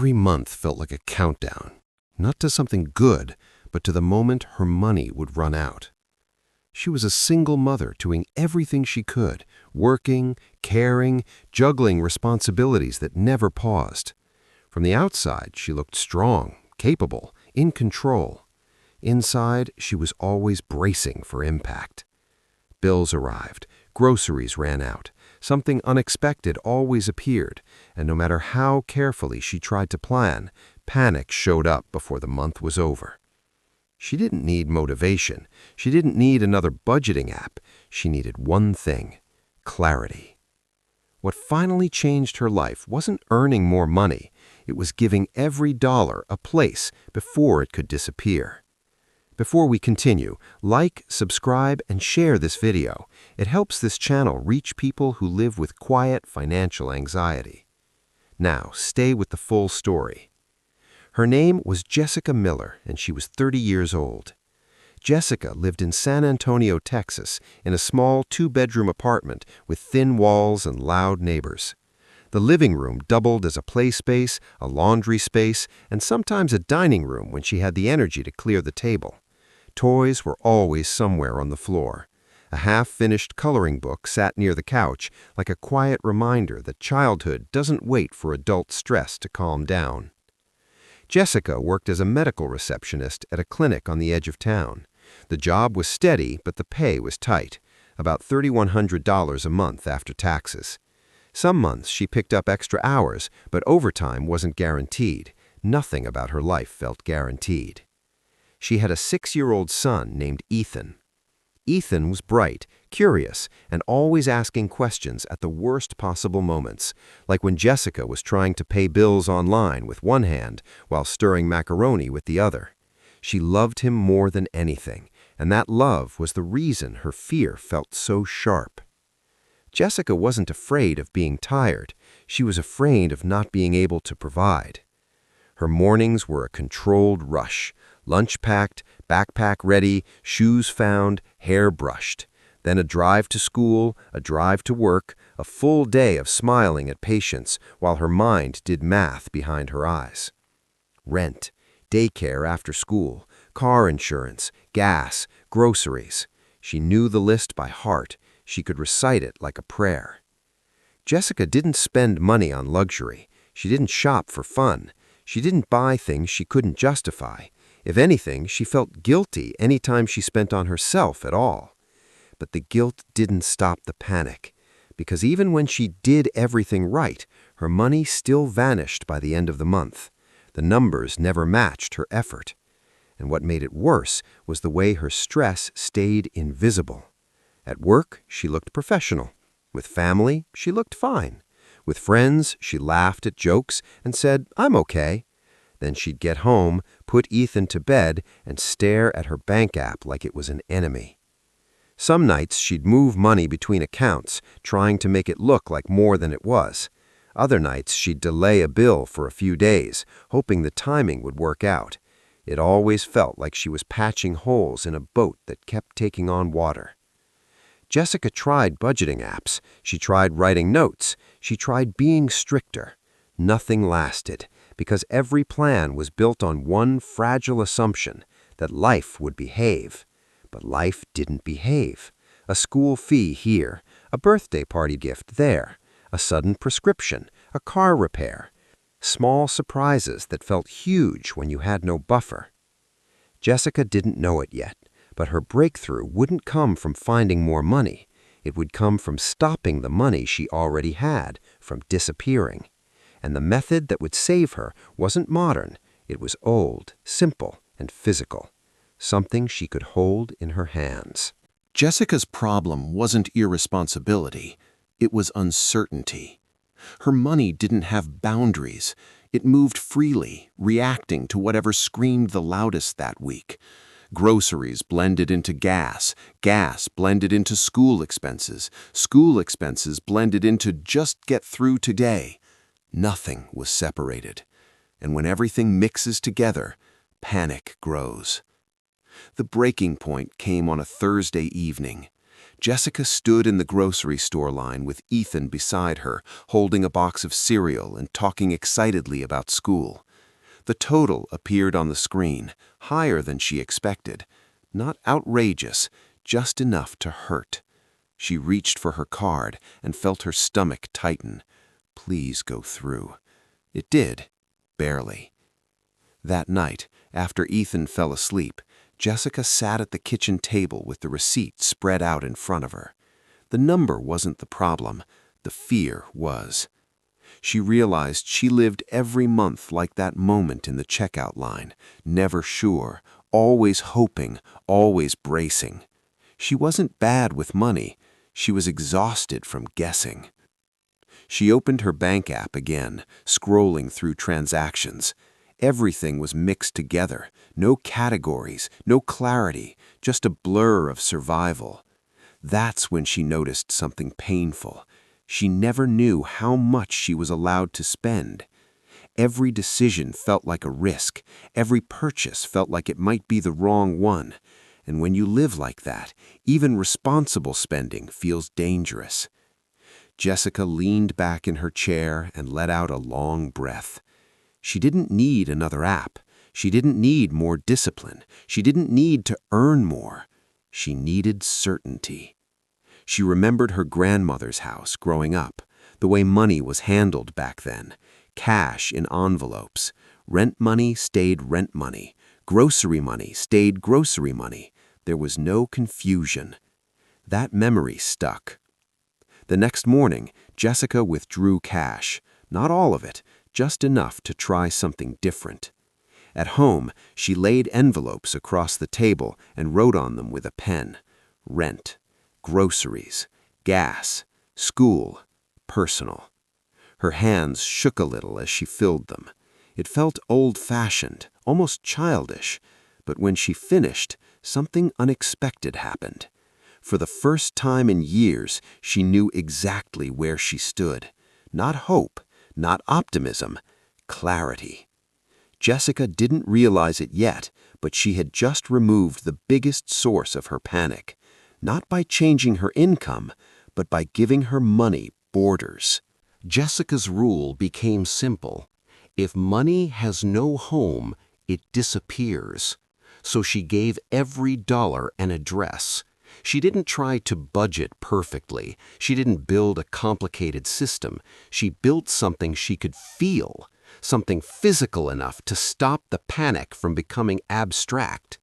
Every month felt like a countdown, not to something good, but to the moment her money would run out. She was a single mother doing everything she could, working, caring, juggling responsibilities that never paused. From the outside, she looked strong, capable, in control. Inside, she was always bracing for impact. Bills arrived, groceries ran out, something unexpected always appeared, and no matter how carefully she tried to plan, panic showed up before the month was over. She didn't need motivation. She didn't need another budgeting app. She needed one thing: clarity. What finally changed her life wasn't earning more money. It was giving every dollar a place before it could disappear. Before we continue, like, subscribe, and share this video. It helps this channel reach people who live with quiet financial anxiety. Now, stay with the full story. Her name was Jessica Miller, and she was 30 years old. Jessica lived in San Antonio, Texas, in a small two-bedroom apartment with thin walls and loud neighbors. The living room doubled as a play space, a laundry space, and sometimes a dining room when she had the energy to clear the table. Toys were always somewhere on the floor. A half-finished coloring book sat near the couch, like a quiet reminder that childhood doesn't wait for adult stress to calm down. Jessica worked as a medical receptionist at a clinic on the edge of town. The job was steady, but the pay was tight, about $3,100 a month after taxes. Some months she picked up extra hours, but overtime wasn't guaranteed. Nothing about her life felt guaranteed. She had a 6-year-old son named Ethan. Ethan was bright, curious, and always asking questions at the worst possible moments, like when Jessica was trying to pay bills online with one hand while stirring macaroni with the other. She loved him more than anything, and that love was the reason her fear felt so sharp. Jessica wasn't afraid of being tired. She was afraid of not being able to provide. Her mornings were a controlled rush. Lunch packed, backpack ready, shoes found, hair brushed. Then a drive to school, a drive to work, a full day of smiling at patients while her mind did math behind her eyes. Rent, daycare after school, car insurance, gas, groceries. She knew the list by heart. She could recite it like a prayer. Jessica didn't spend money on luxury. She didn't shop for fun. She didn't buy things she couldn't justify. If anything, she felt guilty any time she spent on herself at all. But the guilt didn't stop the panic, because even when she did everything right, her money still vanished by the end of the month. The numbers never matched her effort. And what made it worse was the way her stress stayed invisible. At work, she looked professional. With family, she looked fine. With friends, she laughed at jokes and said, "I'm okay." Then she'd get home, put Ethan to bed, and stare at her bank app like it was an enemy. Some nights she'd move money between accounts, trying to make it look like more than it was. Other nights she'd delay a bill for a few days, hoping the timing would work out. It always felt like she was patching holes in a boat that kept taking on water. Jessica tried budgeting apps. She tried writing notes. She tried being stricter. Nothing lasted, because every plan was built on one fragile assumption, that life would behave. But life didn't behave. A school fee here, a birthday party gift there, a sudden prescription, a car repair. Small surprises that felt huge when you had no buffer. Jessica didn't know it yet, but her breakthrough wouldn't come from finding more money. It would come from stopping the money she already had from disappearing. And the method that would save her wasn't modern. It was old, simple, and physical. Something she could hold in her hands. Jessica's problem wasn't irresponsibility. It was uncertainty. Her money didn't have boundaries. It moved freely, reacting to whatever screamed the loudest that week. Groceries blended into gas, gas blended into school expenses blended into just get through today. Nothing was separated. And when everything mixes together, panic grows. The breaking point came on a Thursday evening. Jessica stood in the grocery store line with Ethan beside her, holding a box of cereal and talking excitedly about school. The total appeared on the screen, higher than she expected. Not outrageous, just enough to hurt. She reached for her card and felt her stomach tighten. Please go through. It did, barely. That night, after Ethan fell asleep, Jessica sat at the kitchen table with the receipt spread out in front of her. The number wasn't the problem, the fear was. She realized she lived every month like that moment in the checkout line, never sure, always hoping, always bracing. She wasn't bad with money, she was exhausted from guessing. She opened her bank app again, scrolling through transactions. Everything was mixed together, no categories, no clarity, just a blur of survival. That's when she noticed something painful. She never knew how much she was allowed to spend. Every decision felt like a risk. Every purchase felt like it might be the wrong one. And when you live like that, even responsible spending feels dangerous. Jessica leaned back in her chair and let out a long breath. She didn't need another app. She didn't need more discipline. She didn't need to earn more. She needed certainty. She remembered her grandmother's house growing up, the way money was handled back then. Cash in envelopes. Rent money stayed rent money. Grocery money stayed grocery money. There was no confusion. That memory stuck. The next morning, Jessica withdrew cash. Not all of it, just enough to try something different. At home, she laid envelopes across the table and wrote on them with a pen. Rent, groceries, gas, school, personal. Her hands shook a little as she filled them. It felt old-fashioned, almost childish, but when she finished, something unexpected happened. For the first time in years, she knew exactly where she stood. Not hope, not optimism, clarity. Jessica didn't realize it yet, but she had just removed the biggest source of her panic. Not by changing her income, but by giving her money borders. Jessica's rule became simple. If money has no home, it disappears. So she gave every dollar an address. She didn't try to budget perfectly. She didn't build a complicated system. She built something she could feel, something physical enough to stop the panic from becoming abstract.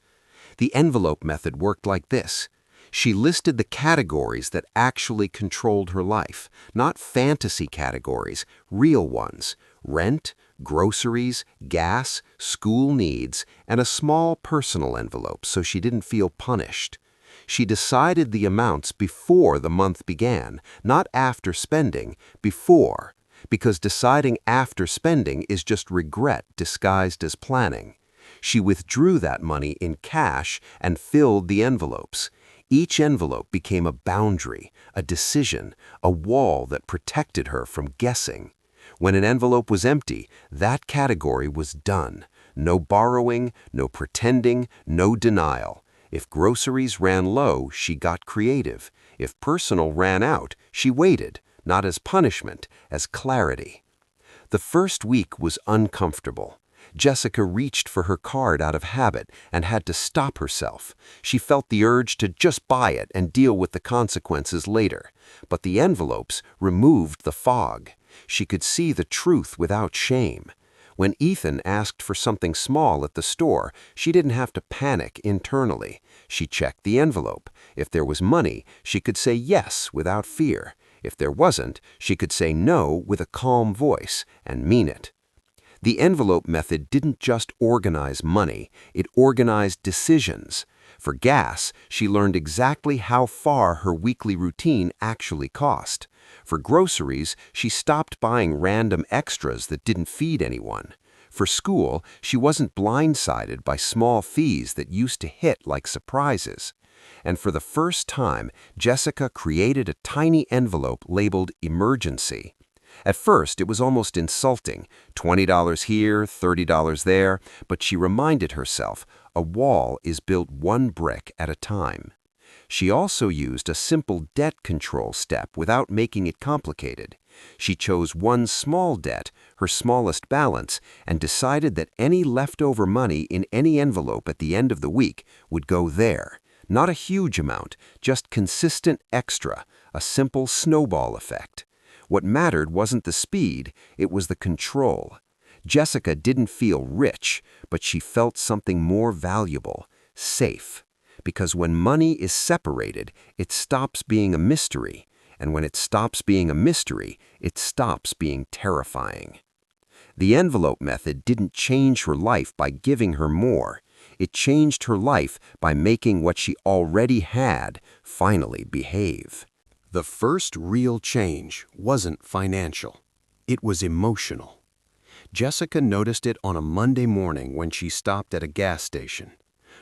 The envelope method worked like this. She listed the categories that actually controlled her life, not fantasy categories, real ones: rent, groceries, gas, school needs, and a small personal envelope so she didn't feel punished. She decided the amounts before the month began, not after spending, before, because deciding after spending is just regret disguised as planning. She withdrew that money in cash and filled the envelopes. Each envelope became a boundary, a decision, a wall that protected her from guessing. When an envelope was empty, that category was done. No borrowing, no pretending, no denial. If groceries ran low, she got creative. If personal ran out, she waited, not as punishment, as clarity. The first week was uncomfortable. Jessica reached for her card out of habit and had to stop herself. She felt the urge to just buy it and deal with the consequences later. But the envelopes removed the fog. She could see the truth without shame. When Ethan asked for something small at the store, she didn't have to panic internally. She checked the envelope. If there was money, she could say yes without fear. If there wasn't, she could say no with a calm voice and mean it. The envelope method didn't just organize money, it organized decisions. For gas, she learned exactly how far her weekly routine actually cost. For groceries, she stopped buying random extras that didn't feed anyone. For school, she wasn't blindsided by small fees that used to hit like surprises. And for the first time, Jessica created a tiny envelope labeled emergency. At first, it was almost insulting, $20 here, $30 there, but she reminded herself, a wall is built one brick at a time. She also used a simple debt control step without making it complicated. She chose one small debt, her smallest balance, and decided that any leftover money in any envelope at the end of the week would go there. Not a huge amount, just consistent extra, a simple snowball effect. What mattered wasn't the speed, it was the control. Jessica didn't feel rich, but she felt something more valuable, safe. Because when money is separated, it stops being a mystery, and when it stops being a mystery, it stops being terrifying. The envelope method didn't change her life by giving her more. It changed her life by making what she already had finally behave. The first real change wasn't financial. It was emotional. Jessica noticed it on a Monday morning when she stopped at a gas station.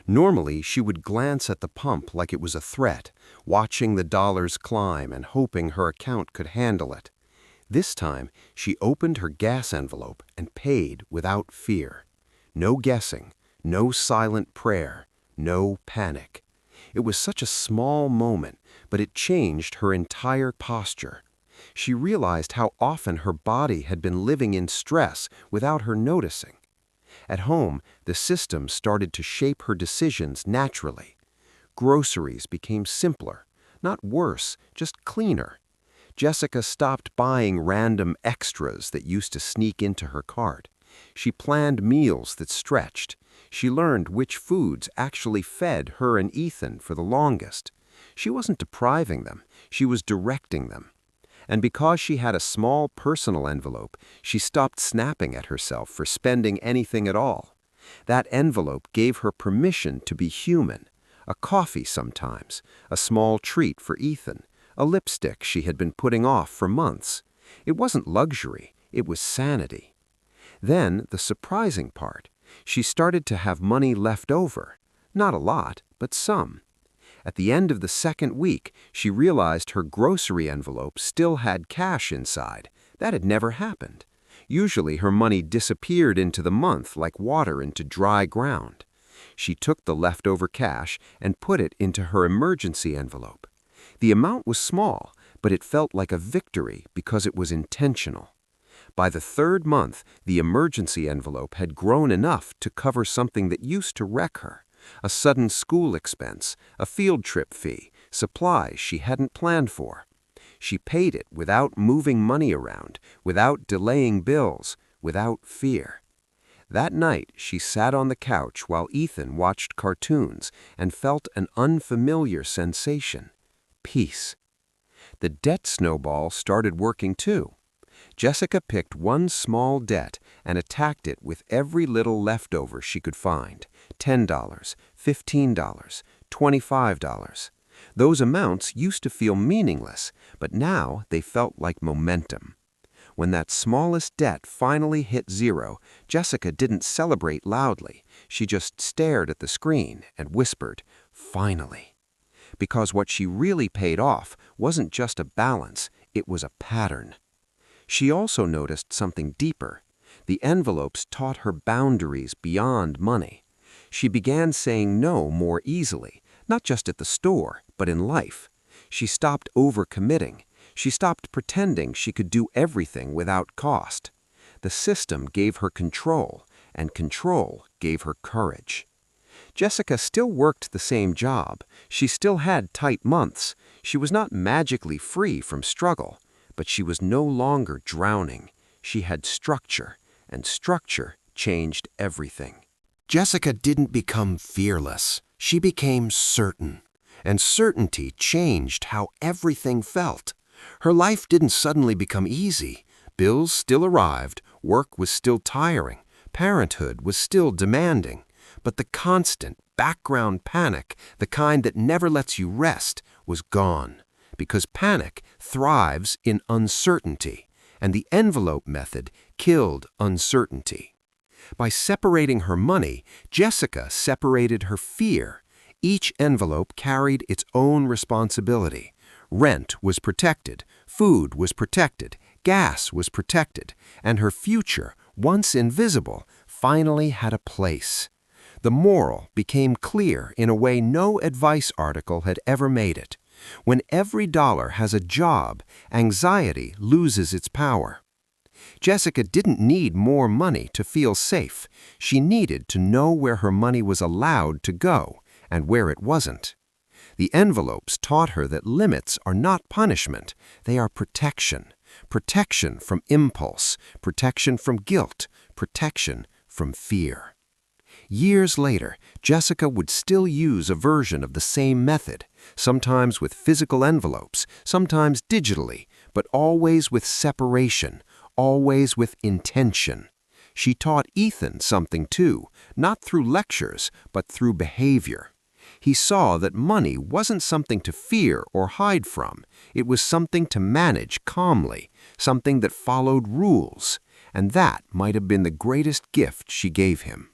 Normally, she would glance at the pump like it was a threat, watching the dollars climb and hoping her account could handle it. This time, she opened her gas envelope and paid without fear. No guessing, no silent prayer, no panic. It was such a small moment, but it changed her entire posture. She realized how often her body had been living in stress without her noticing. At home, the system started to shape her decisions naturally. Groceries became simpler, not worse, just cleaner. Jessica stopped buying random extras that used to sneak into her cart. She planned meals that stretched. She learned which foods actually fed her and Ethan for the longest. She wasn't depriving them, she was directing them. And because she had a small personal envelope, she stopped snapping at herself for spending anything at all. That envelope gave her permission to be human. A coffee sometimes, a small treat for Ethan, a lipstick she had been putting off for months. It wasn't luxury, it was sanity. Then, the surprising part, she started to have money left over. Not a lot, but some. At the end of the second week, she realized her grocery envelope still had cash inside. That had never happened. Usually her money disappeared into the month like water into dry ground. She took the leftover cash and put it into her emergency envelope. The amount was small, but it felt like a victory because it was intentional. By the third month, the emergency envelope had grown enough to cover something that used to wreck her. A sudden school expense, a field trip fee, supplies she hadn't planned for. She paid it without moving money around, without delaying bills, without fear. That night, she sat on the couch while Ethan watched cartoons and felt an unfamiliar sensation: peace. The debt snowball started working too. Jessica picked one small debt and attacked it with every little leftover she could find: $10, $15, $25. Those amounts used to feel meaningless, but now they felt like momentum. When that smallest debt finally hit zero, Jessica didn't celebrate loudly. She just stared at the screen and whispered, "Finally." Because what she really paid off wasn't just a balance, it was a pattern. She also noticed something deeper. The envelopes taught her boundaries beyond money. She began saying no more easily, not just at the store, but in life. She stopped overcommitting. She stopped pretending she could do everything without cost. The system gave her control, and control gave her courage. Jessica still worked the same job. She still had tight months. She was not magically free from struggle, but she was no longer drowning. She had structure, and structure changed everything. Jessica didn't become fearless. She became certain, and certainty changed how everything felt. Her life didn't suddenly become easy. Bills still arrived, work was still tiring, parenthood was still demanding. But the constant background panic, the kind that never lets you rest, was gone. Because panic thrives in uncertainty, and the envelope method killed uncertainty. By separating her money, Jessica separated her fear. Each envelope carried its own responsibility. Rent was protected, food was protected, gas was protected, and her future, once invisible, finally had a place. The moral became clear in a way no advice article had ever made it. When every dollar has a job, anxiety loses its power. Jessica didn't need more money to feel safe. She needed to know where her money was allowed to go and where it wasn't. The envelopes taught her that limits are not punishment, they are protection. Protection from impulse, protection from guilt, protection from fear. Years later, Jessica would still use a version of the same method, sometimes with physical envelopes, sometimes digitally, but always with separation, always with intention. She taught Ethan something too, not through lectures, but through behavior. He saw that money wasn't something to fear or hide from. It was something to manage calmly, something that followed rules, and that might have been the greatest gift she gave him.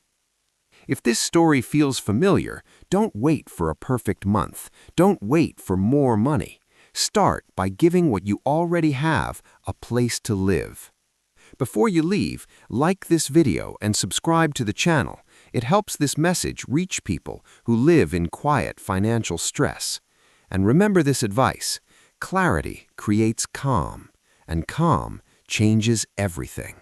If this story feels familiar, don't wait for a perfect month. Don't wait for more money. Start by giving what you already have a place to live. Before you leave, like this video and subscribe to the channel. It helps this message reach people who live in quiet financial stress. And remember this advice: clarity creates calm, and calm changes everything.